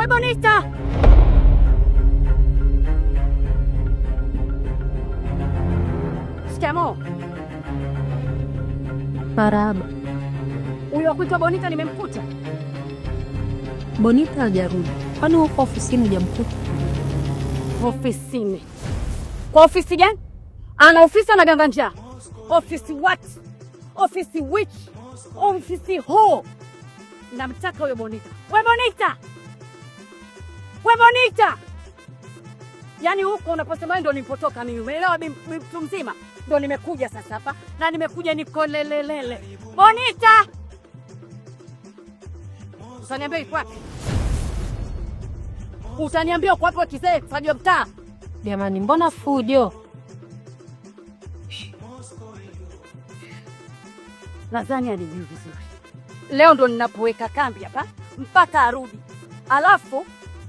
We Bonita! Shikamoo. Marahaba. Huyo kuitwa Bonita nimemkuta? Bonita hajarudi. Kwani uko ofisini hujamkuta? Ofisini? Kwa ofisi gani? Ana ofisi anaganga njaa. Ofisi what? Ofisi which? Ofisi ho. Namtaka huyo Bonita. We Bonita! We Bonita! Yaani huko unaposema ndio nilipotoka mimi. Umeelewa mtu mzima? Ndio nimekuja sasa hapa na nimekuja nikolelelele. Bonita! Utaniambia iko wapi? Utaniambia uko wapi kizee fajua mtaa? Jamani, mbona fujo? Nadhani alijui vizuri. Leo ndo ninapoweka kambi hapa mpaka arudi. Alafu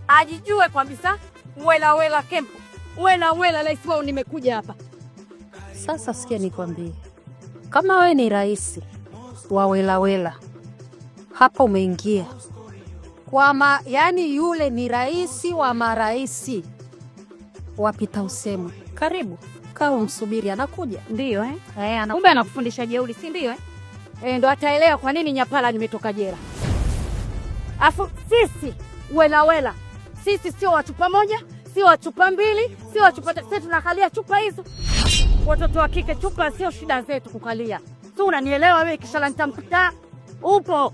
ajijue kabisa wela kempo. Wela laisiwa nimekuja hapa. Sasa sikia nikwambie. Kama we ni rais wa wela hapa umeingia. Yani yule ni rais wa maraisi. Wapita usemu. Karibu. Kaa umsubiri anakuja. Ndio kumbe anakufundisha jeuri, si ndio ndo ataelewa kwa nini Nyapala nimetoka jela. Afu sisi wela. Sisi sio watu pamoja, sio watu mbili, sio watu sisi tunakalia chupa hizo. Watoto wa kike chupa sio shida zetu kukalia. Tu unanielewa wewe kisha nitamkuta upo.